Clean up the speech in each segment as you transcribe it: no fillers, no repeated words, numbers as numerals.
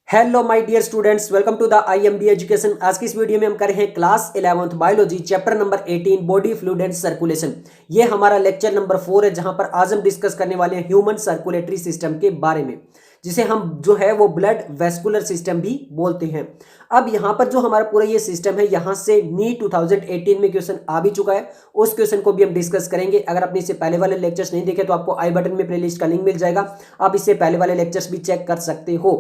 Hello my dear students, welcome to the IMB education. आज की इस वीडियो में हम कर रहे हैं class 11th biology chapter number 18 body fluid and circulation. ये हमारा लेक्चर नंबर 4 है, जहां पर आज हम डिस्कस करने वाले हैं ह्यूमन सर्कुलेटरी सिस्टम के बारे में, जिसे हम जो है वो ब्लड वेस्कुलर सिस्टम भी बोलते हैं। अब यहाँ पर जो हमारा पूरा ये सिस्टम है, यहाँ से नीट 2018 में क्वेश्चन आ भी चुका है, उस क्वेश्चन को भी हम डिस्कस करेंगे। अगर आपने इससे पहले वाले लेक्चर्स नहीं देखे तो आपको आई बटन में प्लेलिस्ट का लिंक मिल जाएगा, आप इससे पहले वाले लेक्चर्स भी चेक कर सकते हो।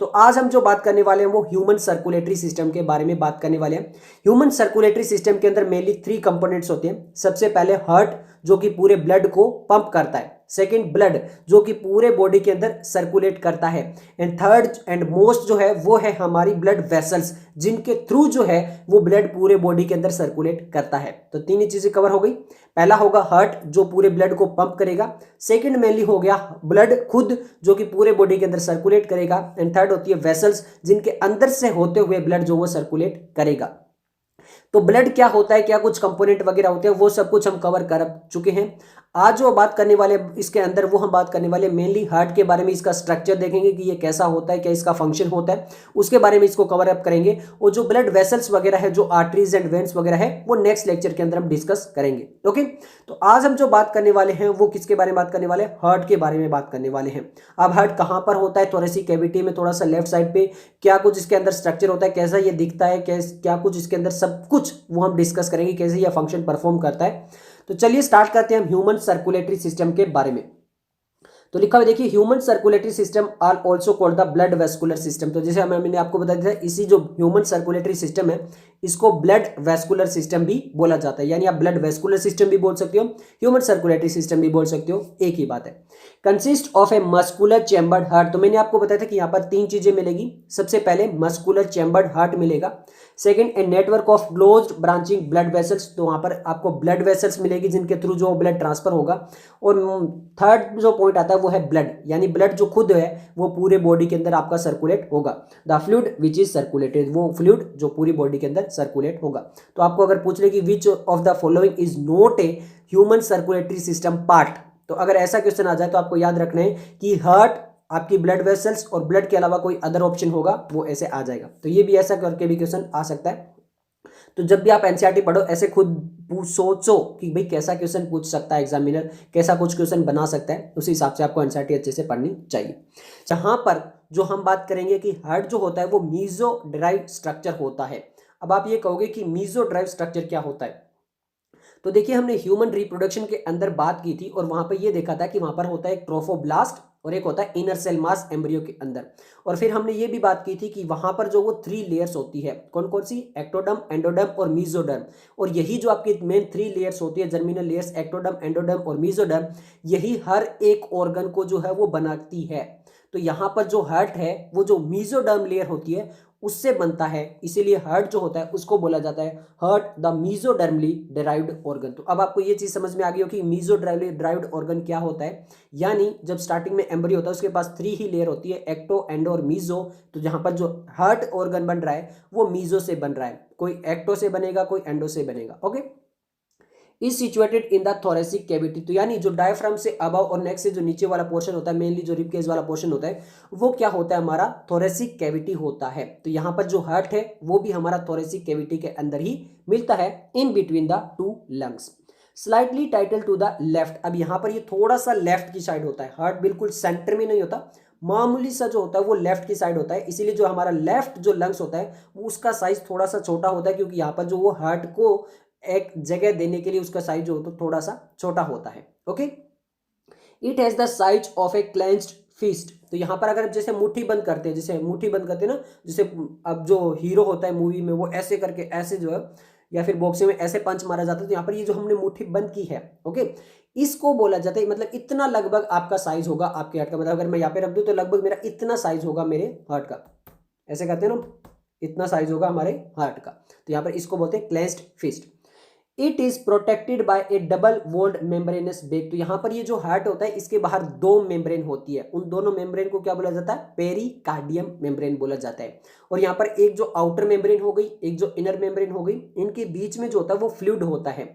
तो आज हम जो बात करने वाले हैं वो ह्यूमन सर्कुलेटरी सिस्टम के बारे में बात करने वाले हैं। ह्यूमन सर्कुलेटरी सिस्टम के अंदर मेनली 3 कंपोनेंट्स होते हैं। सबसे पहले हार्ट, जो कि पूरे ब्लड को पंप करता है। सेकंड ब्लड, जो कि पूरे बॉडी के अंदर सर्कुलेट करता है। एंड थर्ड एंड मोस्ट जो है वो है हमारी ब्लड वेसल्स, जिनके थ्रू जो है वो ब्लड पूरे बॉडी के अंदर सर्कुलेट करता है। तो 3 ही चीजें कवर हो गई। पहला होगा हार्ट, जो पूरे ब्लड को पंप करेगा। सेकंड मेनली हो गया ब्लड खुद, जो कि पूरे बॉडी के अंदर सर्कुलेट करेगा। एंड थर्ड होती है वेसल्स, जिनके अंदर से होते हुए ब्लड जो वो सर्कुलेट करेगा। तो ब्लड क्या होता है, क्या कुछ कंपोनेंट वगैरह होते हैं, वो सब कुछ हम कवर कर चुके हैं। आज जो बात करने वाले इसके अंदर वो हम बात करने वाले मेनली हार्ट के बारे में। इसका स्ट्रक्चर देखेंगे कि ये कैसा होता है, क्या इसका फंक्शन होता है, उसके बारे में इसको कवर अप करेंगे। और जो ब्लड वेसल्स वगैरह है, जो आर्टरीज एंड वेन्स वगैरह है, वो नेक्स्ट लेक्चर के अंदर हम डिस्कस करेंगे। ओके, तो आज हम जो बात करने वाले हैं वो किसके बारे में बात करने वाले हैं? हार्ट के बारे में बात करने वाले हैं। अब हार्ट कहाँ पर होता है? थोरेसिक कैविटी में, थोड़ा सा लेफ्ट साइड पे। क्या कुछ इसके अंदर स्ट्रक्चर होता है, कैसा ये दिखता है, क्या कुछ इसके अंदर, सब कुछ वो हम डिस्कस करेंगे, कैसे यह फंक्शन परफॉर्म करता है। तो चलिए स्टार्ट करते हैं हम ह्यूमन सर्कुलेटरी सिस्टम के बारे में। तो लिखा हुआ देखिए, human circulatory system are also called the blood vascular system. तो जैसे मैंने आपको बता दिया, इसी जो ह्यूमन सर्कुलेटरी सिस्टम है, इसको ब्लड वेस्कुलर सिस्टम भी बोला जाता है। यानी आप ब्लड वेस्कुलर सिस्टम भी बोल सकते हो, ह्यूमन सर्कुलेटरी सिस्टम भी बोल सकते हो, एक ही बात है। Consist of a muscular chambered heart. तो मैंने आपको बताया था कि यहाँ पर 3 चीजें मिलेगी। सबसे पहले मस्कुलर चैम्बर्ड हार्ट मिलेगा। Second, a network of closed branching blood vessels. तो वहां पर आपको ब्लड वेसल्स मिलेगी, जिनके थ्रू जो ब्लड ट्रांसफर होगा। और थर्ड जो पॉइंट आता है वो है ब्लड, यानी ब्लड जो खुद है वो पूरे बॉडी के अंदर आपका सर्कुलेट होगा। The fluid which is circulated, वो फ्लूइड जो पूरी बॉडी के अंदर सर्कुलेट होगा। तो आपको अगर पूछ ले कि which of the following is not a human circulatory system part, तो अगर ऐसा क्वेश्चन आ जाए तो आपको याद रखना है कि हार्ट, आपकी ब्लड वेसल्स और ब्लड के अलावा कोई अदर ऑप्शन होगा, वो ऐसे आ जाएगा। तो ये भी ऐसा करके भी क्वेश्चन आ सकता है। तो जब भी आप एनसीईआरटी पढ़ो, ऐसे खुद सोचो कि भाई कैसा क्वेश्चन पूछ सकता है एग्जामिनर, कैसा कुछ क्वेश्चन बना सकता है, उसी हिसाब से आपको एनसीईआरटी अच्छे से पढ़नी चाहिए। जहां पर जो हम बात करेंगे कि हार्ट जो होता है वो मीजो ड्राइव स्ट्रक्चर होता है। अब आप ये कहोगे कि मीजो ड्राइव स्ट्रक्चर क्या होता है? तो देखिए, हमने ह्यूमन रिप्रोडक्शन के अंदर बात की थी, और वहां पर ये देखा था कि वहां पर होता है एक ट्रोफोब्लास्ट और एक होता है इनर सेल मास एम्ब्रियो के अंदर। और फिर हमने ये भी बात की थी कि वहां पर जो वो 3 लेयर्स होती है, कौन कौन सी? एक्टोडर्म, एंडोडर्म और मीजोडर्म। और यही जो आपकी मेन 3 लेयर्स होती है, जर्मिनल लेयर्स, एक्टोडर्म, एंडोडर्म और मीजोडर्म, यही हर एक ऑर्गन को जो है वो बनाती है। तो यहाँ पर जो हार्ट है वो जो मीजोडर्म लेयर होती है उससे बनता है, इसीलिए हार्ट जो होता है उसको बोला जाता है heart the mesodermally derived organ. तो अब आपको ये चीज समझ में आ गई हो कि मीजोडर्मली डेराइव्ड ऑर्गन क्या होता है। यानी जब स्टार्टिंग में एम्ब्रियो होता है उसके पास 3 ही लेयर होती है, एक्टो, एंडो और मीजो। तो जहां पर जो हार्ट ऑर्गन बन रहा है वो मीजो से बन रहा है, कोई एक्टो से बनेगा, कोई एंडो से बनेगा। Okay, is situated in the thoracic cavity. तो यानी जो डायफ्राम से अबव और नेक से जो नीचे वाला पोर्शन होता है, मेनली जो रिब केज वाला पोर्शन होता है, वो क्या होता है? हमारा थोरेसिक कैविटी होता है। तो यहाँ पर जो हार्ट है वो भी हमारा थोरेसिक कैविटी के अंदर ही मिलता है, in between the 2 lungs. Slightly title to the left. अब यहाँ पर ये थोड़ा सा लेफ्ट की साइड होता है, हार्ट बिल्कुल सेंटर में नहीं होता, मामूली सा जो होता है वो लेफ्ट की साइड होता है। इसीलिए जो हमारा लेफ्ट जो लंग्स होता है वो उसका साइज थोड़ा सा छोटा होता है, क्योंकि यहाँ पर जो वो हार्ट को एक जगह देने के लिए उसका साइज जो होता है थोड़ा सा छोटा होता है। Okay, it has the size of a clenched fist. तो यहां पर अगर जैसे मुट्ठी बंद करते हैं, जैसे मुट्ठी बंद करते हैं ना, जैसे अब जो हीरो होता है मूवी में वो ऐसे करके ऐसे जो है, या फिर बॉक्सिंग में ऐसे पंच मारा जाता है, तो यहाँ पर ये जो हमने मुट्ठी बंद की है, ओके, इसको बोला जाता है। मतलब इतना लगभग आपका साइज होगा आपके हार्ट का। मतलब अगर मैं यहाँ पे रख दूं तो लगभग मेरा इतना साइज होगा मेरे हार्ट का, ऐसे करते हैं ना, इतना साइज होगा हमारे हार्ट का। तो यहाँ पर इसको बोलते हैं clenched fist. It is protected by a double walled membranous bag. तो यहां पर ये जो हार्ट होता है इसके बाहर 2 मेम्ब्रेन होती है, उन दोनों मेम्ब्रेन को क्या बोला जाता है? पेरिकार्डियम मेम्ब्रेन बोला जाता है। और यहाँ पर एक जो आउटर मेम्ब्रेन हो गई, एक जो इनर मेम्ब्रेन हो गई, इनके बीच में जो होता है वो फ्लूइड होता है।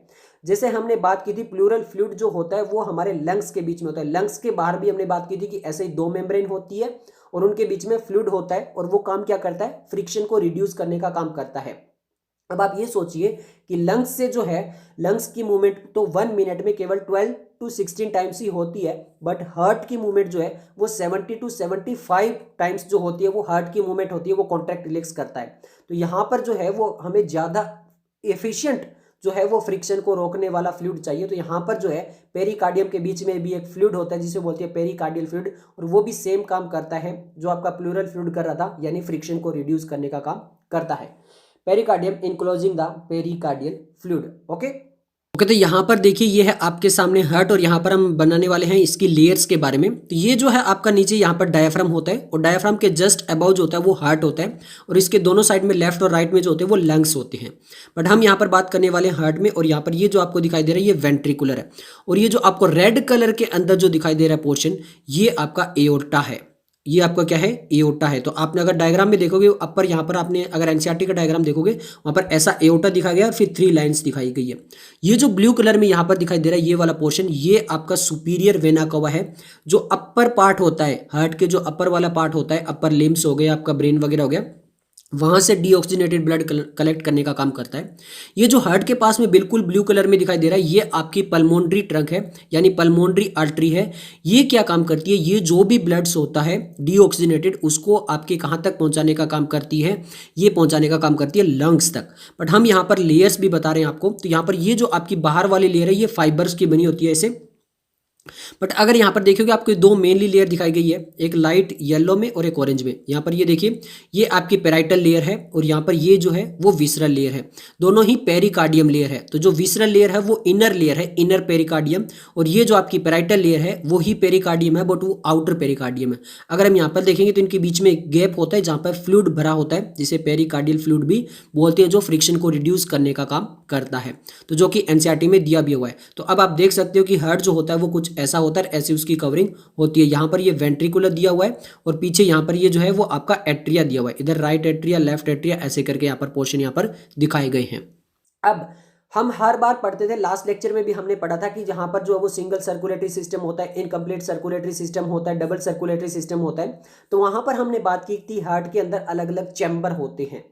जैसे हमने बात की थी प्लूरल फ्लूइड जो होता है वो हमारे लंग्स के बीच में होता है, लंग्स के बाहर भी हमने बात की थी कि ऐसे ही 2 मेम्ब्रेन होती है। और उनके बीच में फ्लूइड होता है और वो काम क्या करता है, फ्रिक्शन को रिड्यूस करने का काम करता है। अब आप ये सोचिए कि लंग्स से जो है, लंग्स की मूवमेंट तो 1 मिनट में केवल 12 to 16 टाइम्स ही होती है, बट हार्ट की मूवमेंट जो है वो 70 to 75 टाइम्स जो होती है, वो हार्ट की मूवमेंट होती है, वो कॉन्ट्रैक्ट रिलैक्स करता है। तो यहाँ पर जो है वो हमें ज़्यादा एफिशिएंट जो है वो फ्रिक्शन को रोकने वाला फ्लूइड चाहिए। तो यहाँ पर जो है पेरिकार्डियम के बीच में भी एक फ्लूइड होता है जिसे बोलते हैं पेरिकार्डियल फ्लूइड, और वो भी सेम काम करता है जो आपका प्लूरल फ्लूइड कर रहा था, यानी फ्रिक्शन को रिड्यूस करने का काम करता है। Pericardium enclosing the pericardial fluid. Okay okay, तो यहाँ पर देखिए ये है आपके सामने हार्ट, और यहाँ पर हम बनाने वाले हैं इसकी लेयर्स के बारे में। तो ये जो है आपका नीचे यहाँ पर डायफ्राम होता है, और डायफ्राम के जस्ट अबाउ जो होता है वो हार्ट होता है, और इसके दोनों साइड में लेफ्ट और राइट में जो होते हैं वो लंग्स होते हैं। बट हम यहाँ पर बात करने वाले हैं हार्ट में, और यहाँ पर ये जो आपको दिखाई दे रहा है ये वेंट्रिकुलर है, और ये जो आपको रेड कलर के अंदर जो दिखाई दे रहा है पोर्शन, ये आपका एओर्टा है। ये आपका क्या है, एओर्टा है। तो आपने अगर डायग्राम में देखोगे अपर, यहाँ पर आपने अगर एनसीईआरटी का डायग्राम देखोगे वहाँ पर ऐसा एओर्टा दिखाया गया और फिर 3 लाइंस दिखाई गई है। ये जो ब्लू कलर में यहाँ पर दिखाई दे रहा है ये वाला पोर्शन, ये आपका सुपीरियर वेना कवा है, जो अपर पार्ट होता है हार्ट के, जो अपर वाला पार्ट होता है, अपर लिम्स हो गए, आपका ब्रेन वगैरह हो गया, वहां से डीऑक्सीजनेटेड ब्लड कलेक्ट करने का काम करता है। ये जो हार्ट के पास में बिल्कुल ब्लू कलर में दिखाई दे रहा है ये आपकी पल्मोनरी ट्रंक है, यानी पल्मोनरी आर्टरी है। ये क्या काम करती है, ये जो भी ब्लड्स होता है डीऑक्सीजनेटेड उसको आपके कहाँ तक पहुंचाने का काम करती है, ये पहुंचाने का काम करती है लंग्स तक। बट हम यहाँ पर लेयर्स भी बता रहे हैं आपको। तो यहाँ पर ये जो आपकी बाहर वाली लेयर है ये फाइबर्स की बनी होती है ऐसे। बट अगर यहाँ पर देखिए आपको 2 मेनली लेयर दिखाई गई है, एक लाइट येलो में और एक ऑरेंज में। यहाँ पर ये देखिए ये आपकी पेराइटल लेयर है, और यहाँ पर ये जो है वो विसरल लेयर है। दोनों ही पेरिकार्डियम लेयर है। तो जो विसरल लेयर है वो इनर लेयर है, इनर पेरिकार्डियम, और ये जो आपकी पेराइटल लेयर है वो ही पेरिकार्डियम है, बट वो आउटर पेरिकार्डियम है। अगर हम यहाँ पर देखेंगे तो इनके बीच में एक गैप होता है जहाँ पर फ्लूइड भरा होता है, जिसे पेरिकार्डियल फ्लूइड भी बोलते हैं, जो फ्रिक्शन को रिड्यूस करने का काम करता है, तो जो कि एनसीईआरटी में दिया भी हुआ है। तो अब आप देख सकते हो कि हार्ट जो होता है वो कुछ ऐसा होता है, ऐसी उसकी कवरिंग होती है। यहाँ पर ये वेंट्रिकुलर दिया हुआ है, और पीछे यहाँ पर ये जो है वो आपका एट्रिया दिया हुआ है, इधर राइट एट्रिया, लेफ्ट एट्रिया, ऐसे करके यहाँ पर पोर्शन यहाँ पर दिखाए गए हैं। अब हम हर बार पढ़ते थे, लास्ट लेक्चर में भी हमने पढ़ा था कि जहां पर जो है वो सिंगल सर्कुलेटरी सिस्टम होता है, इनकम्प्लीट सर्कुलेटरी सिस्टम होता है, डबल सर्कुलेटरी सिस्टम होता है। तो वहां पर हमने बात की थी हार्ट के अंदर अलग अलग चैम्बर होते हैं।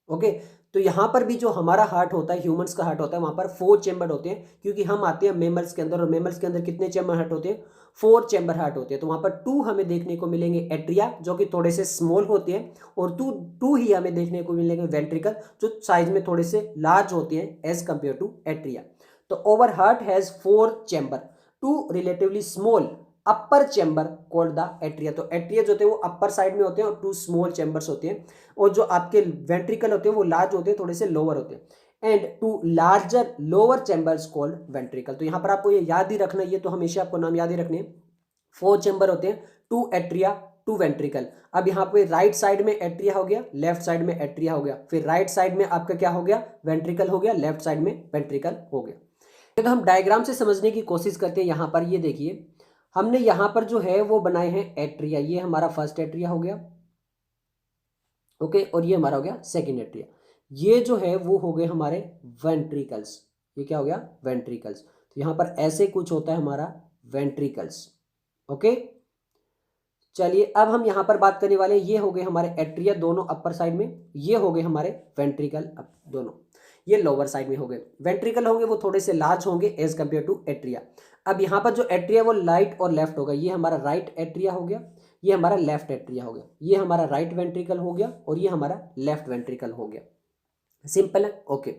ओके, तो यहाँ पर भी जो हमारा हार्ट होता है, ह्यूमंस का हार्ट होता है, वहां पर 4 चैम्बर होते हैं, क्योंकि हम आते हैं मेमल्स के अंदर, और मेमल्स के अंदर कितने चैम्बर हार्ट होते हैं, 4 चैम्बर हार्ट होते हैं। तो वहां पर 2 हमें देखने को मिलेंगे एट्रिया, जो कि थोड़े से स्मॉल होते हैं, और 2 ही हमें देखने को मिलेंगे वेंट्रिकल, जो साइज में थोड़े से लार्ज होते हैं एज कंपेयर टू एट्रिया। तो over heart has 4 chamber, 2 relatively small upper chamber called the atria. तो एट्रिया जो होते हैं वो अपर साइड में होते हैं, और 2 स्मॉल चैम्बर्स होते हैं, और जो आपके वेंट्रिकल होते हैं वो लार्ज होते हैं, थोड़े से लोअर होते हैं, and 2 larger lower chambers called ventricle. तो यहाँ पर आपको ये याद ही रखना, ये तो हमेशा आपको नाम याद ही रखने, 4 चैम्बर होते हैं, 2 एट्रिया 2 वेंट्रिकल। अब यहाँ पे राइट साइड में एट्रिया हो गया, लेफ्ट साइड में एट्रिया हो गया, फिर राइट साइड में आपका क्या हो गया, वेंट्रिकल हो गया, लेफ्ट साइड में वेंट्रिकल हो गया। तो हम डायग्राम से समझने की कोशिश करते हैं। यहाँ पर ये देखिए हमने यहाँ पर जो है वो बनाए हैं एट्रिया, ये हमारा फर्स्ट एट्रिया हो गया, ओके, और ये हमारा हो गया सेकंड एट्रिया। ये जो है वो हो गए हमारे वेंट्रिकल्स, ये क्या हो गया, वेंट्रिकल्स। तो यहाँ पर ऐसे कुछ होता है हमारा वेंट्रिकल्स। ओके, चलिए अब हम यहाँ पर बात करने वाले, ये हो गए हमारे एट्रिया दोनों अपर साइड में, ये हो गए हमारे वेंट्रिकल दोनों, ये लोअर साइड में हो गए। वेंट्रिकल होंगे वो थोड़े से लार्ज होंगे एज कंपेयर टू एट्रिया। अब यहाँ पर जो एट्रिया वो राइट और लेफ्ट होगा, ये हमारा राइट एट्रिया हो गया, ये हमारा लेफ्ट एट्रिया हो गया, ये हमारा राइट वेंट्रिकल हो गया, और ये हमारा लेफ्ट वेंट्रिकल हो गया। सिंपल है, ओके।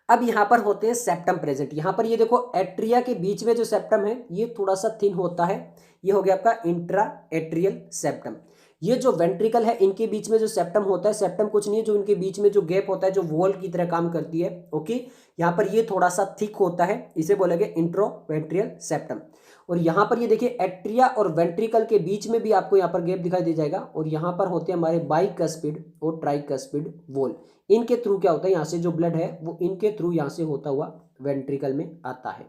अब यहाँ पर होते हैं सेप्टम प्रेजेंट। यहाँ पर ये देखो एट्रिया के बीच में जो सेप्टम है ये थोड़ा सा थिन होता है, ये हो गया आपका इंट्रा एट्रियल सेप्टम। ये जो वेंट्रिकल है इनके बीच में जो सेप्टम होता है, सेप्टम कुछ नहीं है, जो इनके बीच में जो गैप होता है जो वॉल की तरह काम करती है। ओके, यहाँ पर ये थोड़ा सा थिक होता है, इसे बोलेंगे इंट्रोवेंट्रियल सेप्टम। और यहाँ पर ये देखिए एट्रिया और वेंट्रिकल के बीच में भी आपको यहाँ पर गैप दिखाई दे जाएगा, और यहाँ पर होते हैं हमारे बाइकस्पिड और ट्राइकस्पिड वॉल। इनके थ्रू क्या होता है, यहाँ से जो ब्लड है वो इनके थ्रू यहाँ से होता हुआ वेंट्रिकल में आता है।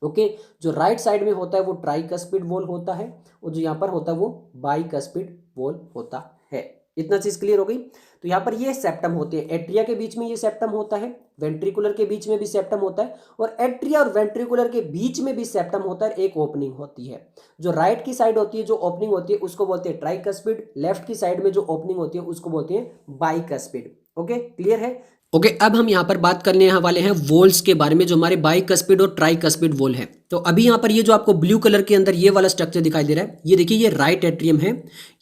ओके, जो राइट साइड में होता है वो ट्राइकस्पिड वॉल होता है, और जो यहाँ पर होता है वो बाइकस्पिड वॉल होता है। इतना चीज क्लियर हो गई। तो यहाँ पर ये सेप्टम होते हैं, एट्रिया के बीच में ये सेप्टम होता है, वेंट्रिकुलर के बीच में भी सेप्टम होता है, और एट्रिया और वेंट्रिकुलर के बीच में भी सेप्टम होता है, एक ओपनिंग होती है। जो राइट की साइड होती है, जो ओपनिंग होती है उसको बोलते हैं ट्राइकस्पिड, लेफ्ट की साइड में जो ओपनिंग होती है उसको बोलते हैं बाइकस्पिड। ओके, क्लियर है। ओके, अब हम यहाँ पर बात करने वाले हैं वोल्स के बारे में, जो हमारे बाइकस्पिड और ट्राइकस्पिड वोल है। तो अभी यहाँ पर ये जो आपको ब्लू कलर के अंदर ये वाला स्ट्रक्चर दिखाई दे रहा है, ये देखिए ये राइट एट्रियम है,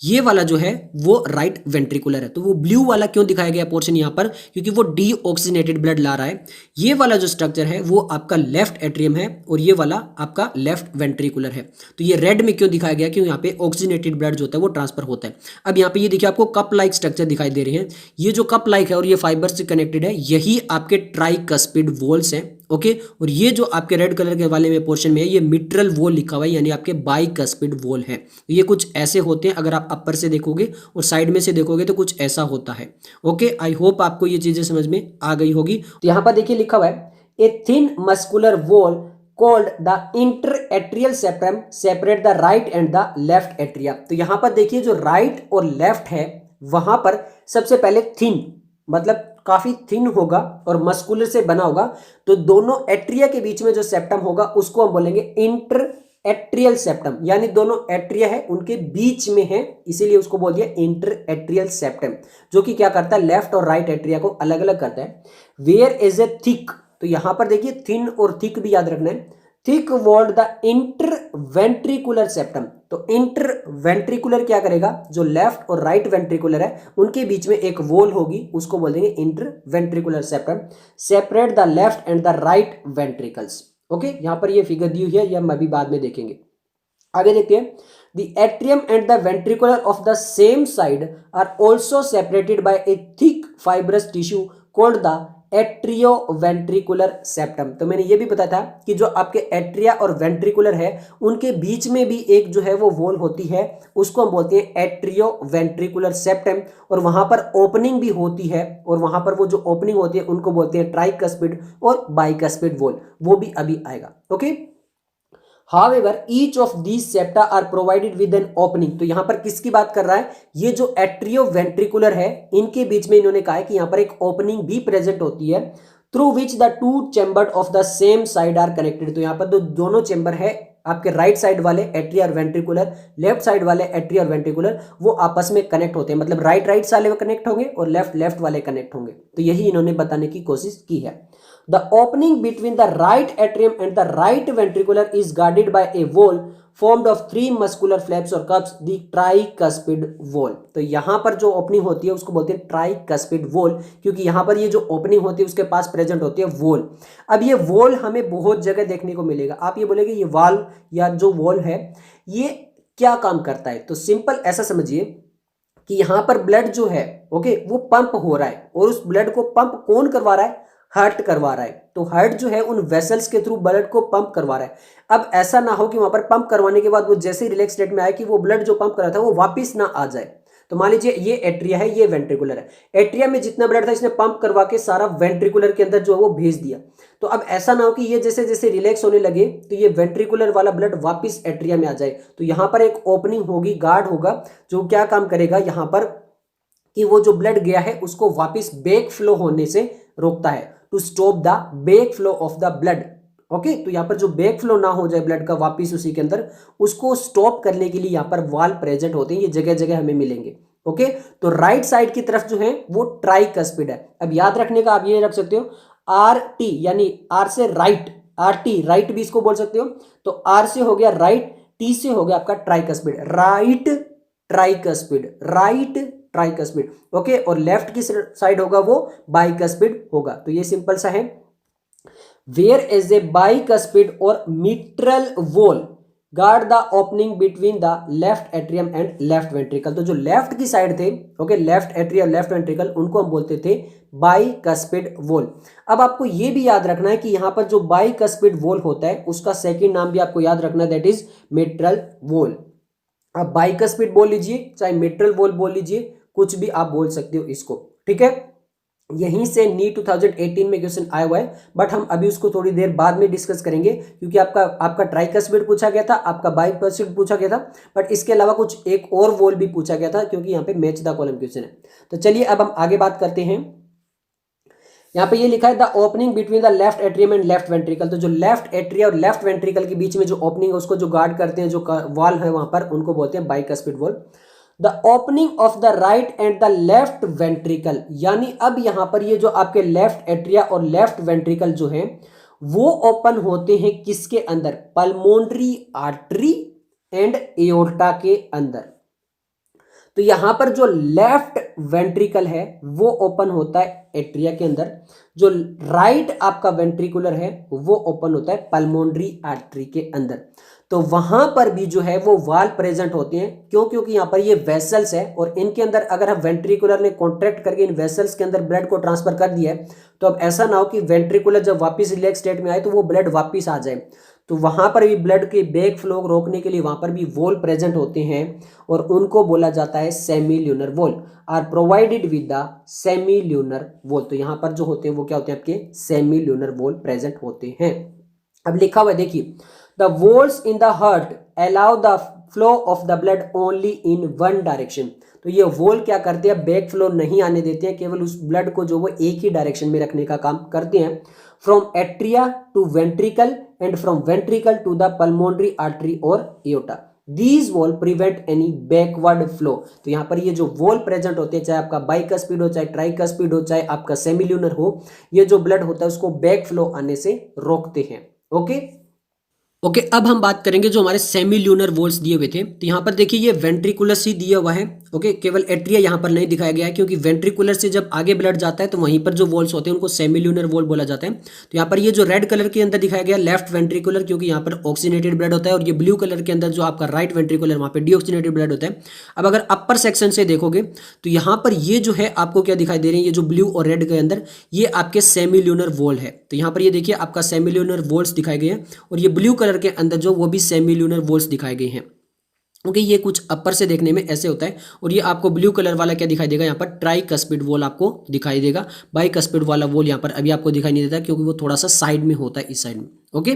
ये वाला जो है वो राइट वेंट्रिकुलर है। तो वो ब्लू वाला क्यों दिखाया गया पोर्शन यहाँ पर, क्योंकि वो डीऑक्सीजनेटेड ब्लड ला रहा है। ये वाला जो स्ट्रक्चर है वो आपका लेफ्ट एट्रियम है और ये वाला आपका लेफ्ट वेंट्रिकुलर है। तो ये रेड में क्यों दिखाया गया, क्योंकि यहाँ पे ऑक्सीजनेटेड ब्लड जो होता है वो ट्रांसफर होता है। अब यहाँ पे ये देखिए आपको कप लाइक स्ट्रक्चर दिखाई दे रहे हैं, ये जो कप लाइक है और ये फाइबर से कनेक्टेड है, यही आपके ट्राइकस्पिड वोल्स हैं। ओके, और ये जो आपके रेड कलर के वाले में पोर्शन में है, ये मिट्रल वोल लिखा हुआ है, यानी आपके बाइकस्पिड वोल है। ये कुछ ऐसे होते हैं, अगर आप अपर से देखोगे और साइड में से देखोगे तो कुछ ऐसा होता है। ओके, आई होप आपको ये चीजें समझ में आ गई होगी। तो यहाँ पर देखिए लिखा हुआ है, a thin muscular wall called the interatrial septum separate the right and the left atria. तो यहाँ पर देखिए जो राइट और लेफ्ट है वहां पर सबसे पहले थिन, मतलब काफी थिन होगा और मस्कुलर से बना होगा। तो दोनों एट्रिया के बीच में जो सेप्टम होगा उसको हम बोलेंगे इंटर एट्रियल सेप्टम, यानी दोनों एट्रिया है उनके बीच में है, इसीलिए उसको बोल दिया इंटर एट्रियल सेप्टम, जो कि क्या करता है, लेफ्ट और राइट एट्रिया को अलग अलग करता है। वेयर इज ए थिक, तो यहां पर देखिए थिन और थिक भी याद रखना है। Thick walled the inter ventricular septum, तो इंटर वेंट्रिकुलर क्या करेगा, जो लेफ्ट और राइट वेंट्रिकुलर है उनके बीच में एक वॉल होगी, उसको बोल देंगे inter ventricular septum separate the left and the right ventricles. Okay, यहां पर ये फिगर दी हुई है, यह हम अभी बाद में देखेंगे। आगे देखते हैं, the atrium and the ventricular of the same side are also separated by a thick fibrous tissue called the atrio ventricular septum. तो मैंने ये भी बताया था कि जो आपके एट्रिया और वेंट्रिकुलर है उनके बीच में भी एक जो है वो वॉल होती है, उसको हम बोलते हैं एट्रियो वेंट्रिकुलर सेप्टम, और वहां पर ओपनिंग भी होती है, और वहां पर वो जो ओपनिंग होती है उनको बोलते हैं ट्राइकस्पिड और बाइकस्पिड वॉल, वो भी अभी आएगा। Okay, However, each of these septa are provided with an opening। तो यहां पर किसकी बात कर रहा है, ये जो एट्रियो वेंट्रिकुलर है इनके बीच में इन्होंने कहा है कि यहां पर एक ओपनिंग भी प्रेजेंट होती है, through which the two chamber of the same side are connected. तो यहां पर दोनों चैम्बर है, आपके राइट साइड वाले एट्रिया और वेंट्रिकुलर, लेफ्ट साइड वाले एट्रिया और वेंट्रिकुलर, वो आपस में कनेक्ट होते हैं, मतलब राइट राइट वाले कनेक्ट होंगे और लेफ्ट लेफ्ट वाले कनेक्ट होंगे। तो यही इन्होंने बताने की कोशिश की है। The opening between the right atrium and the right ventricular is guarded by a wall formed of three muscular flaps or cups, the tricuspid wall। तो यहां पर जो ओपनिंग होती है उसको बोलते हैं ट्राइकस्पिड वॉल, क्योंकि यहां पर ये जो ओपनिंग होती है उसके पास प्रेजेंट होती है वॉल। अब ये वॉल हमें बहुत जगह देखने को मिलेगा, आप ये बोलेंगे ये वॉल या जो वॉल है ये क्या काम करता है, तो सिंपल ऐसा समझिए कि यहां पर ब्लड जो है ओके वो पंप हो रहा है, और उस ब्लड को पंप कौन करवा रहा है, हार्ट करवा रहा है। तो हार्ट जो है उन वेसल्स के थ्रू ब्लड को पंप करवा रहा है। अब ऐसा ना हो कि वहां पर पंप करवाने के बाद वो जैसे रिलैक्स स्टेट में आए कि वो ब्लड जो पंप कर रहा था वो वापस ना आ जाए। तो मान लीजिए ये एट्रिया है, ये वेंट्रिकुलर है, एट्रिया में जितना ब्लड था इसने पंप करवा के सारा वेंट्रिकुलर के अंदर जो है वो भेज दिया। तो अब ऐसा ना हो कि ये जैसे जैसे रिलैक्स होने लगे तो ये वेंट्रिकुलर वाला ब्लड वापस एट्रिया में आ जाए। तो यहां पर एक ओपनिंग होगी, गार्ड होगा, जो क्या काम करेगा यहां पर कि वो जो ब्लड गया है उसको वापस बैक फ्लो होने से रोकता है, to stop the back flow of the blood. Okay, तो यहां पर जो बैक फ्लो ना हो जाए ब्लड का वापस उसी के अंदर, उसको स्टॉप करने के लिए यहां पर वाल प्रेजेंट होते हैं, ये जगह जगह हमें मिलेंगे। ओके, तो राइट साइड की तरफ जो है वो ट्राइकस्पिड है। अब याद रखने का आप ये रख सकते हो आर टी, यानी आर से राइट, आर टी राइट भी इसको बोल सकते हो। तो आर से हो गया राइट, टी से हो गया आपका tricuspid, right tricuspid, right tricuspid. Okay, और लेफ्ट की साइड होगा वो बाइकस्पिड होगा। तो ये सिंपल सा है। वेयर इज ए बाइकस्पिड और mitral valve guard the opening between the left atrium and left ventricle. तो जो लेफ्ट की साइड थे okay, left atria left ventricle, उनको हम बोलते थे बाइकस्पिड वॉल। अब आपको ये भी याद रखना है कि यहां पर जो बाइकस्पिड वॉल होता है उसका सेकंड नाम भी आपको याद रखना है, दैट इज मिट्रल वॉल। आप बाइकस्पिड बोल लीजिए, चाहे मिट्रल वॉल बोल लीजिए, कुछ भी आप बोल सकते हो इसको, ठीक है। यहीं से नीट 2018 में क्वेश्चन आया हुआ है, बट हम अभी उसको थोड़ी देर बाद में डिस्कस करेंगे, क्योंकि आपका ट्राइकस्पिड पूछा गया था, आपका बाइकस्पिड पूछा गया था, बट इसके अलावा कुछ एक और वॉल भी पूछा गया था, क्योंकि यहाँ पे मैच द कॉलम क्वेश्चन है। तो चलिए अब हम आगे बात करते हैं। यहाँ पे ये लिखा है the opening between the left atrium and left ventricle. तो जो लेफ्ट एट्रिया और लेफ्ट वेंट्रिकल के बीच में जो ओपनिंग है, उसको जो गार्ड करते हैं, जो वॉल है वहां पर, उनको बोलते हैं bicuspid valve. The opening of the right and the left ventricle, यानी अब यहां पर ये जो आपके लेफ्ट एट्रिया और लेफ्ट वेंट्रिकल जो है वो ओपन होते हैं किसके अंदर? पल्मोनरी आर्टरी एंड एओर्टा के अंदर। तो यहां पर जो लेफ्ट वेंट्रिकल है वो ओपन होता है एट्रिया के अंदर, जो राइट आपका वेंट्रिकुलर है वो ओपन होता है पल्मोनरी आर्टरी के अंदर। तो वहां पर भी जो है वो वाल प्रेजेंट होते हैं। क्यों? क्योंकि यहां पर ये वेसल्स है, और इनके अंदर अगर हम वेंट्रिकुलर ने कॉन्ट्रैक्ट करके इन वेसल्स के अंदर ब्लड को ट्रांसफर कर दिया है, तो अब ऐसा ना हो कि वेंट्रिकुलर जब वापस रिलैक्स स्टेट में आए तो वो ब्लड वापस आ जाए। तो वहां पर भी ब्लड के बैक फ्लो रोकने के लिए वहां पर भी वॉल प्रेजेंट होते हैं, और उनको बोला जाता है semilunar wall, are provided with the semilunar wall. तो यहां पर जो होते हैं वो क्या होते हैं? आपके सेमील्यूनर वॉल प्रेजेंट होते हैं। अब लिखा हुआ है देखिए, the walls in the heart allow the flow of the blood only in one direction. तो ये वॉल क्या करते हैं? बैक फ्लो नहीं आने देते हैं, केवल उस ब्लड को जो वो एक ही डायरेक्शन में रखने का काम करते हैं। From atria to ventricle and from ventricle to the pulmonary artery और aorta. These wall prevent any backward flow. तो यहाँ पर ये जो वॉल प्रेजेंट होते हैं, चाहे आपका बाइकस्पिड हो, चाहे ट्राइकस्पिड हो, चाहे आपका सेमील्यूनर हो, ये जो ब्लड होता है उसको बैक फ्लो आने से रोकते हैं। ओके ओके अब हम बात करेंगे जो हमारे सेमील्यूनर वॉल्स दिए हुए थे। तो यहाँ पर देखिए ये वेंट्रिकुलस ही दिया हुआ है। ओके केवल एट्रिया यहाँ पर नहीं दिखाया गया है, क्योंकि वेंट्रिकुलर से जब आगे ब्लड जाता है तो वहीं पर जो वॉल्स होते हैं उनको सेमील्यूनर वॉल बोला जाता है। तो यहाँ पर ये जो रेड कलर के अंदर दिखाया गया लेफ्ट वेंट्रिकुलर, क्योंकि यहाँ पर ऑक्सीनेटेड ब्लड होता है, और ये ब्लू कलर के अंदर जो आपका राइट वेंट्रिकुलर वहाँ पर डीऑक्सीनेटेड ब्लड होता है। अब अगर अपर सेक्शन से देखोगे तो यहाँ पर ये जो है आपको क्या दिखाई दे रही है? ये जो ब्लू और रेड के अंदर ये आपके सेमील्यूनर वॉल है। तो यहाँ पर ये देखिए आपका सेमील्यूनर वॉल्स दिखाए गए हैं, और ये ब्लू कलर के अंदर जो वो भी सेमील्यूनर वॉल्स दिखाए गए हैं। ओके ये कुछ अपर से देखने में ऐसे होता है, और ये आपको ब्लू कलर वाला क्या दिखाई देगा? यहाँ पर ट्राइकस्पिड वॉल आपको दिखाई देगा। बाइकस्पिड वाला वॉल यहाँ पर अभी आपको दिखाई नहीं देता, क्योंकि वो थोड़ा सा साइड में होता है, इस साइड में। ओके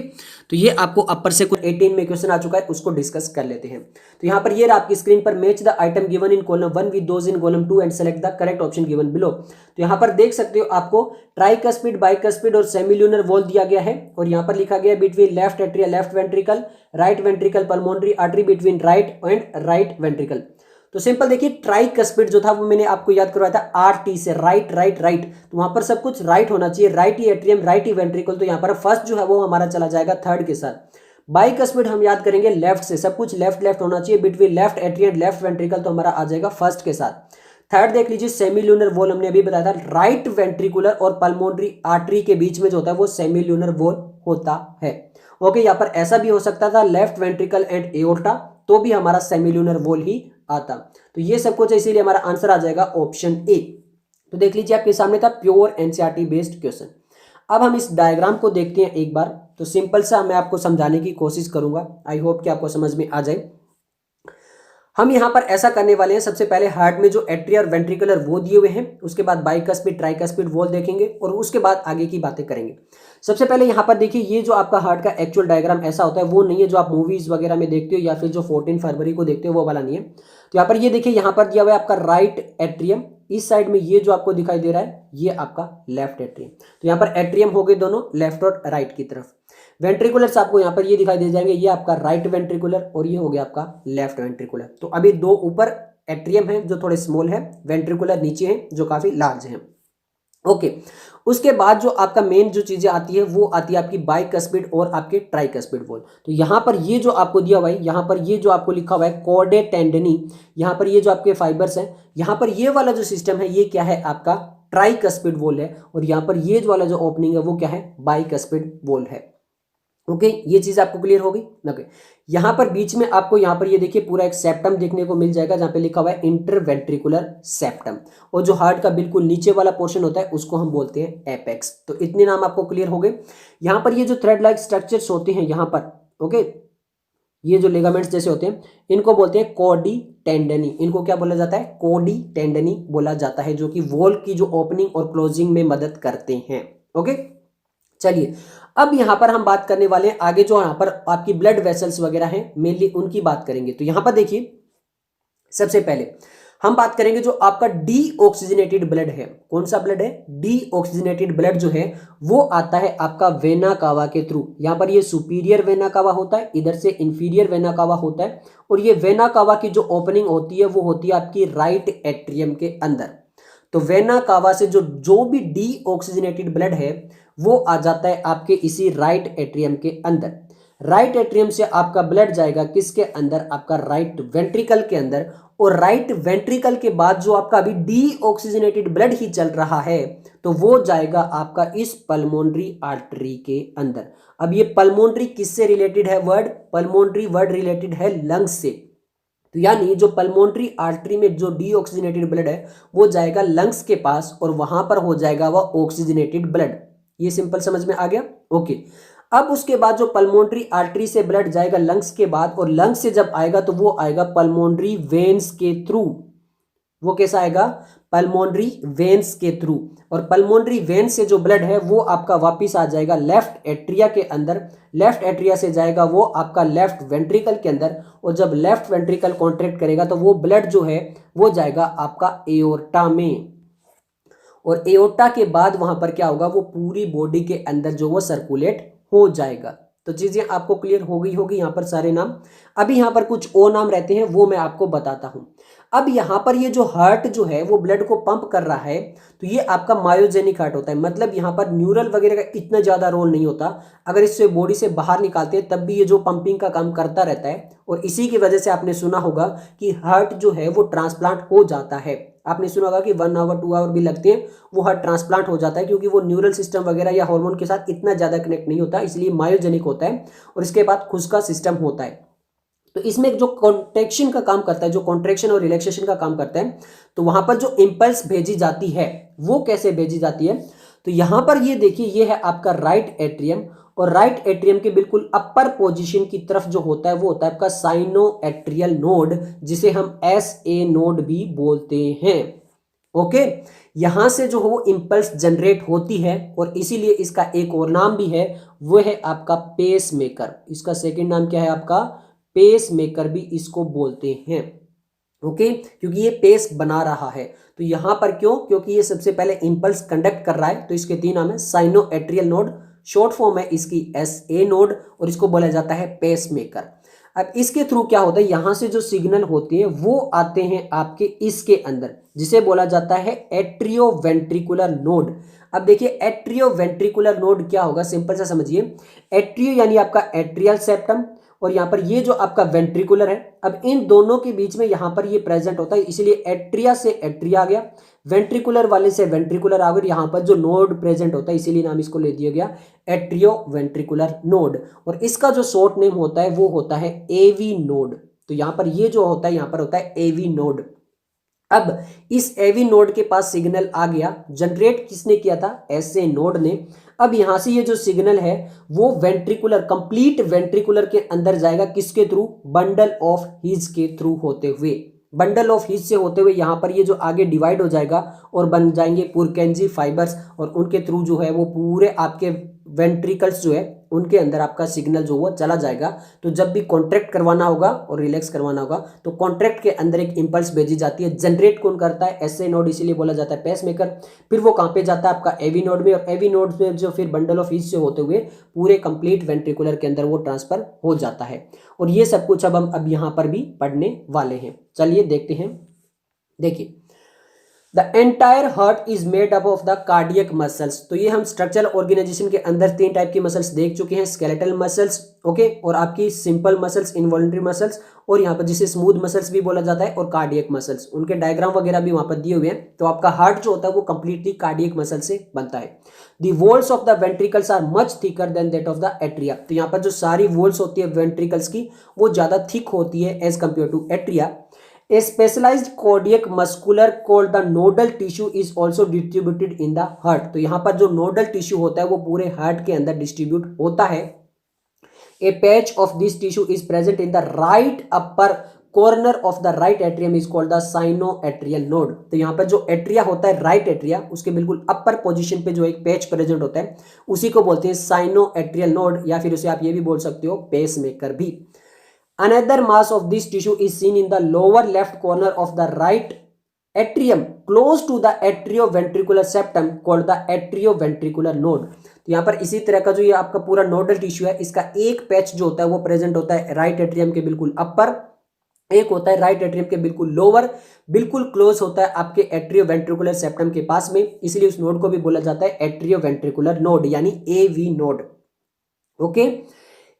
तो ये आपको अपर से कुछ 18 में क्वेश्चन आ चुका है, उसको डिस्कस कर लेते हैं। तो यहाँ पर ये आपकी स्क्रीन पर match the item given in column 1 with those in column 2 and select the correct option given below. तो यहाँ पर देख सकते हो आपको ट्राइकस्पिड, बाइकस्पिड और सेमील्यूनर वॉल दिया गया है, और यहाँ पर लिखा गया between left atria left ventricle, right ventricle pulmonary artery between right and right ventricle. तो सिंपल देखिए ट्राइकस्पिड जो था वो मैंने आपको याद करवाया था आरटी से, राइट राइट राइट। तो वहां पर सब कुछ राइट होना चाहिए, राइट ही एट्रियम राइट ही वेंट्रिकल। तो यहाँ पर फर्स्ट जो है वो हमारा चला जाएगा थर्ड के साथ। बाइकस्पिड हम याद करेंगे लेफ्ट से, सब कुछ लेफ्ट लेफ्ट होना चाहिए, between left atrium left ventricle, तो हमारा आ जाएगा फर्स्ट के साथ। थर्ड देख लीजिए सेमील्यूनर वॉल, हमने अभी बताया था राइट वेंट्रिकुलर और पल्मोनरी आर्टरी के बीच में जो होता है वो सेमील्यूनर वॉल होता है। ओके यहाँ पर ऐसा भी हो सकता था लेफ्ट वेंट्रिकल एंड एओर्टा, तो भी हमारा सेमील्यूनर वॉल ही आता। तो ये सब कुछ इसीलिए हमारा आंसर आ जाएगा ऑप्शन ए। तो देख लीजिए आपके सामने था प्योर एनसीईआरटी बेस्ड क्वेश्चन। अब हम इस डायग्राम को देखते हैं एक बार। तो सिंपल सा मैं आपको समझाने की कोशिश करूंगा, आई होप कि आपको समझ में आ जाए। हम यहाँ पर ऐसा करने वाले हैं, सबसे पहले हार्ट में जो एट्रिया और वेंट्रिकुलर वो दिए हुए हैं, उसके बाद बाइकस्पिड ट्राइकस्पिड वॉल देखेंगे, और उसके बाद आगे की बातें करेंगे। सबसे पहले यहाँ पर देखिए ये जो आपका हार्ट का एक्चुअल डायग्राम ऐसा होता है, वो नहीं है जो आप मूवीज वगैरह में देखते हो या फिर जो 14 फरवरी को देखते हो वो वाला नहीं है। तो यहाँ पर ये देखिए यहाँ पर दिया हुआ है आपका राइट एट्रियम, इस साइड में ये जो आपको दिखाई दे रहा है ये आपका लेफ्ट एट्रियम। तो यहाँ पर एट्रियम हो गए दोनों लेफ्ट और राइट की तरफ। वेंट्रिकुलर्स आपको यहाँ पर ये दिखाई दे जाएंगे, ये आपका राइट वेंट्रिकुलर और ये हो गया आपका लेफ्ट वेंट्रिकुलर। तो अभी दो ऊपर एट्रियम है जो थोड़े स्मॉल है, वेंट्रिकुलर नीचे हैं जो काफी लार्ज हैं। ओके उसके बाद जो आपका मेन जो चीजें आती है वो आती है आपकी बाइकस्पिड और आपके ट्राइकस्पिड वॉल। तो यहाँ पर ये जो आपको दिया हुआ है, यहाँ पर ये जो आपको लिखा हुआ है कॉर्डे टेंडनी, यहाँ पर ये जो आपके फाइबर्स हैं, यहाँ पर ये वाला जो सिस्टम है ये क्या है आपका ट्राइकस्पिड वॉल है, और यहाँ पर ये वाला जो ओपनिंग है वो क्या है बाइकस्पिड वॉल है। ओके ये चीज आपको क्लियर होगी। ओके यहाँ पर बीच में आपको यहाँ पर ये देखिए पूरा एक सेप्टम देखने को मिल जाएगा, जहाँ पे लिखा हुआ है इंटरवेंट्रिकुलर सेप्टम, और जो हार्ट का बिल्कुल नीचे वाला पोर्शन होता है उसको हम बोलते हैं एपेक्स। तो इतने नाम आपको क्लियर हो गए। यहाँ पर ये जो थ्रेड लाइक स्ट्रक्चर्स होते हैं यहाँ पर, ओके ये जो लिगामेंट्स जैसे होते हैं इनको बोलते हैं कोडी टेंडनी। इनको क्या बोला जाता है? कोडी टेंडनी बोला जाता है, जो कि वॉल की जो ओपनिंग और क्लोजिंग में मदद करते हैं। ओके, चलिए अब यहां पर हम बात करने वाले हैं आगे जो यहां पर आपकी ब्लड वेसल्स वगैरह हैं, मेनली उनकी बात करेंगे। तो यहां पर देखिए सबसे पहले हम बात करेंगे जो आपका डीऑक्सीजनेटेड ब्लड है। कौन सा ब्लड है? डीऑक्सीजनेटेड ब्लड जो है वो आता है आपका वेना कावा के थ्रू। यहां पर ये सुपीरियर वेना कावा होता है, इधर से इंफीरियर वेना कावा होता है, और ये वेना कावा की जो ओपनिंग होती है वो होती है आपकी राइट एट्रियम के अंदर। तो वेना कावा से जो भी डीऑक्सीजनेटेड ब्लड है वो आ जाता है आपके इसी राइट एट्रियम के अंदर। राइट एट्रियम से आपका ब्लड जाएगा किसके अंदर? आपका राइट वेंट्रिकल के अंदर, और राइट वेंट्रिकल के बाद जो आपका अभी डीऑक्सीजनेटेड ब्लड ही चल रहा है तो वो जाएगा आपका इस पल्मोनरी आर्टरी के अंदर। अब ये पल्मोनरी किससे रिलेटेड है वर्ड? पल्मोनरी वर्ड रिलेटेड है लंग्स से। तो यानी जो पल्मोनरी आर्टरी में जो डीऑक्सीजनेटेड ब्लड है वो जाएगा लंग्स के पास, और वहां पर हो जाएगा वह ऑक्सीजनेटेड ब्लड। ये सिंपल समझ में आ गया? ओके, अब उसके बाद जो पल्मोनरी आर्टरी से ब्लड जाएगा लंग्स के बाद, और लंग्स से जब आएगा तो वो आएगा पल्मोनरी वेन्स के थ्रू। वो कैसा आएगा? पल्मोनरी वेन्स के थ्रू। और पल्मोनरी वेन से जो ब्लड है वो आपका वापिस आ जाएगा लेफ्ट एट्रिया के अंदर। लेफ्ट एट्रिया से जाएगा वो आपका लेफ्ट वेंट्रिकल के अंदर, और जब लेफ्ट वेंट्रिकल कॉन्ट्रैक्ट करेगा तो वो ब्लड जो है वो जाएगा आपका एओर्टा में, और एओर्टा के बाद वहां पर क्या होगा? वो पूरी बॉडी के अंदर जो वो सर्कुलेट हो जाएगा। तो चीजें आपको क्लियर हो गई होगी। यहाँ पर सारे नाम, अभी यहाँ पर कुछ और नाम रहते हैं वो मैं आपको बताता हूं। अब यहाँ पर ये जो हार्ट जो है वो ब्लड को पंप कर रहा है, तो ये आपका मायोजेनिक हार्ट होता है। मतलब यहाँ पर न्यूरल वगैरह का इतना ज्यादा रोल नहीं होता। अगर इससे बॉडी से बाहर निकालते हैं तब भी ये जो पंपिंग का काम करता रहता है, और इसी की वजह से आपने सुना होगा कि हार्ट जो है वो ट्रांसप्लांट हो जाता है। आपने सुना होगा कि 1 आवर 2 आवर भी लगते हैं, वो हार्ट ट्रांसप्लांट हो जाता है, क्योंकि वो न्यूरल सिस्टम वगैरह या हार्मोन के साथ इतना ज्यादा कनेक्ट नहीं होता, इसलिए मायोजेनिक होता है। और इसके बाद खुद का सिस्टम होता है। तो इसमें जो कॉन्ट्रैक्शन का काम करता है, जो कॉन्ट्रैक्शन और रिलैक्सेशन का काम करता है, तो वहां पर जो इंपल्स भेजी जाती है वो कैसे भेजी जाती है? तो यहां पर ये देखिए, ये है आपका राइट एट्रियम, और राइट एट्रियम के बिल्कुल अपर पोजीशन की तरफ जो होता है वो होता है आपका साइनो एट्रियल नोड, जिसे हम SA नोड भी बोलते हैं। ओके, यहां से जो वो इंपल्स जनरेट होती है, और इसीलिए इसका एक और नाम भी है, वो है आपका पेस मेकर। इसका सेकंड नाम क्या है आपका? पेस मेकर भी इसको बोलते हैं। ओके, क्योंकि ये पेस बना रहा है। तो यहां पर क्यों? क्योंकि ये सबसे पहले इंपल्स कंडक्ट कर रहा है। तो इसके 3 नाम है, cyano atrial node, short form है इसकी SA नोड, और इसको बोला जाता है पेस मेकर। अब इसके थ्रू क्या होता है? यहां से जो सिग्नल होते हैं वो आते हैं आपके इसके अंदर, जिसे बोला जाता है एट्रियो वेंट्रिकुलर नोड। अब देखिए एट्रियो वेंट्रिकुलर नोड क्या होगा, सिंपल सा समझिए। एट्रियो यानी आपका एट्रियल सेप्टम, और यहां पर ये जो आपका वेंट्रिकुलर है, अब इन दोनों के बीच में यहां पर ये प्रेजेंट होता है, इसलिए एट्रिया से एट्रिया आ गया, वेंट्रिकुलर वाले से वेंट्रिकुलर आ गया। यहां पर जो नोड प्रेजेंट होता है इसीलिए नाम इसको ले दिया गया एट्रियो वेंट्रिकुलर नोड, और इसका जो शॉर्ट नेम होता है वो होता है AV नोड। तो यहां पर ये जो होता है यहां पर होता है AV नोड। अब इस AV नोड के पास सिग्नल आ गया, जनरेट किसने किया था? SA नोड ने। अब यहां से ये जो सिग्नल है वो वेंट्रिकुलर, कंप्लीट वेंट्रिकुलर के अंदर जाएगा, किसके थ्रू? बंडल ऑफ हिज के थ्रू होते हुए। बंडल ऑफ हिज से होते हुए यहां पर ये जो आगे डिवाइड हो जाएगा और बन जाएंगे पुरकेंजी फाइबर्स, और उनके थ्रू जो है वो पूरे आपके वेंट्रिकल्स जो है उनके अंदर आपका सिग्नल जो वो चला जाएगा। तो जब भी कॉन्ट्रैक्ट करवाना होगा और रिलैक्स करवाना होगा तो कॉन्ट्रैक्ट के अंदर एक इंपल्स भेजी जाती है। जनरेट कौन करता है? SA नोड, इसीलिए बोला जाता है पेस मेकर। फिर वो कहां पे जाता है? आपका AV नोड में, और AV नोड में जो फिर बंडल ऑफ हिज से होते हुए पूरे कंप्लीट वेंट्रिकुलर के अंदर वो ट्रांसफर हो जाता है। और ये सब कुछ अब हम यहां पर भी पढ़ने वाले हैं। चलिए देखते हैं। देखिए, the entire heart is made up of the cardiac muscles. तो ये हम स्ट्रक्चरल ऑर्गेनाइजेशन के अंदर 3 टाइप की मसल्स देख चुके हैं, स्केलेटल मसल्स, ओके, और आपकी सिंपल मसल्स, इनवॉलंटरी मसल्स, और यहाँ पर जिसे स्मूथ मसल्स भी बोला जाता है, और कार्डियक मसल्स। उनके डायग्राम वगैरह भी वहां पर दिए हुए हैं। तो आपका हार्ट जो होता है वो कंप्लीटली कार्डियक मसल से बनता है। The walls of the ventricles are much thicker than that of the atria. तो यहाँ पर जो सारी वॉल्स होती है वेंट्रिकल्स की वो ज्यादा थिक होती है as compare to atria. A specialized cardiac muscular called the nodal tissue is also distributed in the heart। तो यहां पर जो नोडल टिश्यू होता है वो पूरे हार्ट के अंदर डिस्ट्रीब्यूट होता है। A patch of this tissue is present in the right upper corner of the right atrium is called the sinoatrial node. तो यहाँ पर जो एट्रिया होता है राइट एट्रिया, उसके बिल्कुल अपर पोजीशन पे जो एक पैच प्रेजेंट होता है उसी को बोलते हैं साइनोएट्रियल नोड, या फिर उसे आप ये भी बोल सकते हो पेसमेकर भी। Another mass of this tissue is seen in the lower left corner of the right atrium close to the atrioventricular septum called the atrioventricular node. तो यहाँ पर इसी तरह का जो ये आपका पूरा नोडल टिश्यू है, इसका एक पैच जो होता है वो प्रेजेंट होता है राइट एट्रियम के बिल्कुल अपर, एक होता है राइट एट्रियम के बिल्कुल लोअर, बिल्कुल क्लोज होता है आपके एट्रियोवेंट्रिकुलर सेप्टम के पास में, इसलिए उस नोड को भी बोला जाता है एट्रियोवेंट्रिकुलर नोड यानी AV node. Okay,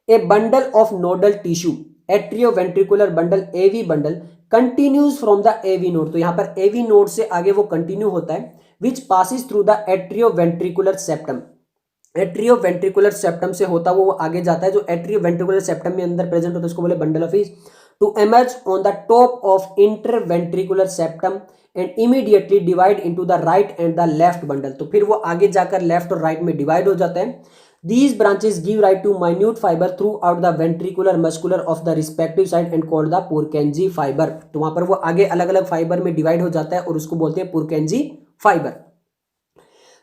a bundle of nodal tissue atrioventricular bundle AV bundle continues from the AV node. तो यहां पर एवी नोड से आगे वो कंटिन्यू होता है, which passes through the atrioventricular septum. Atrioventricular septum से होता वो आगे जाता है, जो एट्रियोवेंट्रिकुलर सेप्टम में अंदर प्रेजेंट होता है उसको बोले bundle of his, to emerge on the top of interventricular septum and immediately divide into the right and the left bundle. तो फिर वो आगे जाकर लेफ्ट और राइट में डिवाइड हो जाता है। These branches give rise to minute fiber throughout the ventricular muscular of the respective side and called the Purkinje fiber। तो वहां पर वो आगे अलग अलग फाइबर में डिवाइड हो जाता है और उसको बोलते हैं Purkinje fiber।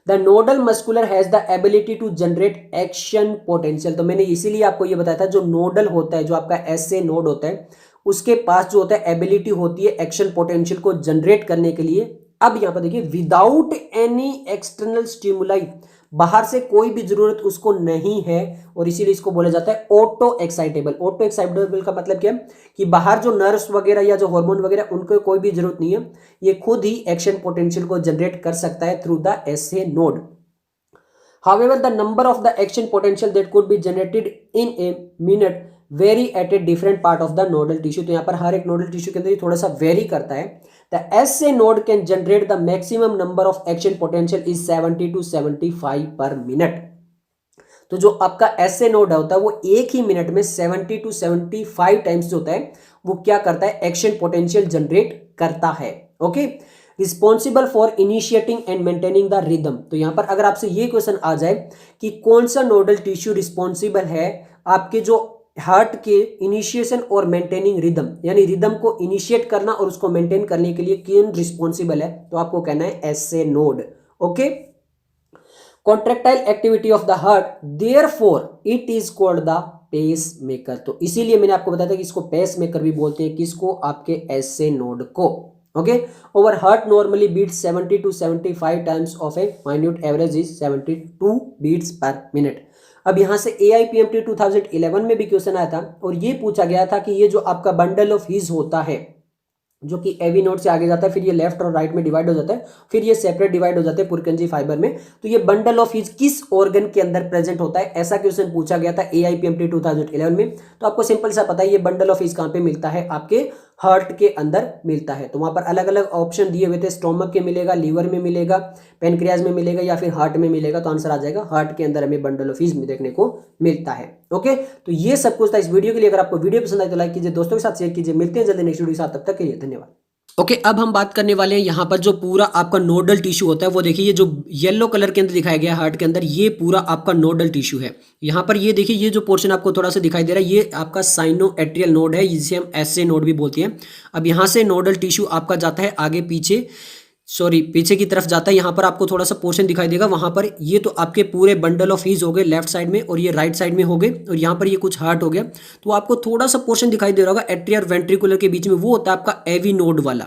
The nodal muscular has the ability to generate action potential। तो मैंने इसीलिए आपको ये बताया था, जो नोडल होता है, जो आपका SA नोड होता है, उसके पास जो होता है एबिलिटी होती है एक्शन पोटेंशियल को जनरेट करने के लिए। अब यहां पर देखिए, विदाउट एनी एक्सटर्नल स्टिमुलाई, बाहर से कोई भी जरूरत उसको नहीं है, और इसीलिए इसको बोला जाता है ऑटो एक्साइटेबल। ऑटो एक्साइटेबल का मतलब क्या है कि बाहर जो नर्व्स वगैरह या जो हार्मोन वगैरह उनको कोई भी जरूरत नहीं है, ये खुद ही एक्शन पोटेंशियल को जनरेट कर सकता है through the SA node. However, the number of the action potential that could be generated in a minute vary at a different part of the nodal tissue। तो यहाँ पर हर एक nodal tissue के अंदर ये थोड़ा सा वेरी करता है। The SA node can generate the maximum number of action potential is 70 to 75 per minute। तो जो आपका SA नोड होता है वो एक ही मिनट में 70 to 75 टाइम्स जो होता है वो क्या करता है, एक्शन पोटेंशियल जनरेट करता है। Okay, responsible for initiating and maintaining the rhythm. तो यहां पर अगर आपसे ये क्वेश्चन आ जाए कि कौन सा नोडल टिश्यू रिस्पॉन्सिबल है आपके जो हार्ट के इनिशिएशन और मेंटेनिंग रिदम, यानी रिदम को इनिशिएट करना और उसको मेंटेन करने के लिए कौन रिस्पॉन्सिबल है, तो आपको कहना है SA node. Okay, contractile activity of the heart, therefore it is called the pace maker. तो इसीलिए मैंने आपको बताया था कि इसको पेस मेकर भी बोलते हैं, किसको, आपके SA नोड को। Okay, over heart normally beats 70 to 75 times of a minute average is 72 beats per minute. अब यहां से AIPMT 2011 में भी क्वेश्चन आया था और ये पूछा गया था कि ये जो आपका बंडल ऑफ हीज होता है, जो कि एवी नोड से आगे जाता है, फिर ये लेफ्ट और राइट में डिवाइड हो जाता है, फिर ये सेपरेट डिवाइड हो जाते हैं पुरकिंजे फाइबर में। तो ये बंडल ऑफ हीज किस ऑर्गन के अंदर प्रेजेंट होता है, ऐसा क्वेश्चन पूछा गया था AIPMT 2011 में। तो आपको सिंपल सा पता है ये बंडल ऑफ हीज कहां पे मिलता है, आपके हार्ट के अंदर मिलता है। तो वहां पर अलग अलग ऑप्शन दिए हुए थे, स्टोमक के मिलेगा, लीवर में मिलेगा, पेनक्रियाज में मिलेगा या फिर हार्ट में मिलेगा। तो आंसर आ जाएगा हार्ट के अंदर हमें बंडल ऑफ हीज देखने को मिलता है। ओके, तो ये सब कुछ था इस वीडियो के लिए। अगर आपको वीडियो पसंद आए तो लाइक कीजिए, दोस्तों के साथ शेयर कीजिए। मिलते हैं जल्दी नेक्स्ट वीडियो के साथ, तब तक के लिए धन्यवाद। ओके, अब हम बात करने वाले हैं यहाँ पर जो पूरा आपका नोडल टिश्यू होता है वो देखिए, ये जो येलो कलर के अंदर दिखाया गया है हार्ट के अंदर, ये पूरा आपका नोडल टिश्यू है। यहाँ पर ये देखिए, ये जो पोर्शन आपको थोड़ा सा दिखाई दे रहा है, ये आपका साइनोएट्रियल नोड है, जिसे हम SA नोड भी बोलते हैं। अब यहाँ से नोडल टिश्यू आपका जाता है आगे पीछे, पीछे की तरफ जाता है। यहाँ पर आपको थोड़ा सा पोर्शन दिखाई देगा, वहां पर ये तो आपके पूरे बंडल ऑफ हीज हो गए लेफ्ट साइड में, और ये राइट साइड में हो गए, और यहाँ पर ये कुछ हार्ट हो गया। तो आपको थोड़ा सा पोर्शन दिखाई दे रहा होगा एट्रिया और वेंट्रिकुलर के बीच में, वो होता है आपका एवी नोड वाला।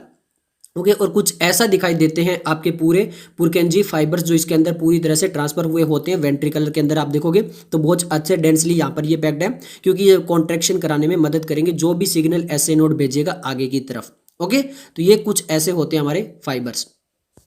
ओके, और कुछ ऐसा दिखाई देते हैं आपके पूरे पुरकिंजे फाइबर्स जो इसके अंदर पूरी तरह से ट्रांसफर हुए होते हैं। वेंट्रिकलर के अंदर आप देखोगे तो बहुत अच्छे डेंसली यहाँ पर ये पैक्ड है, क्योंकि ये कॉन्ट्रैक्शन कराने में मदद करेंगे, जो भी सिग्नल SA नोड भेजेगा आगे की तरफ। ओके, तो ये कुछ ऐसे होते हैं हमारे फाइबर्स।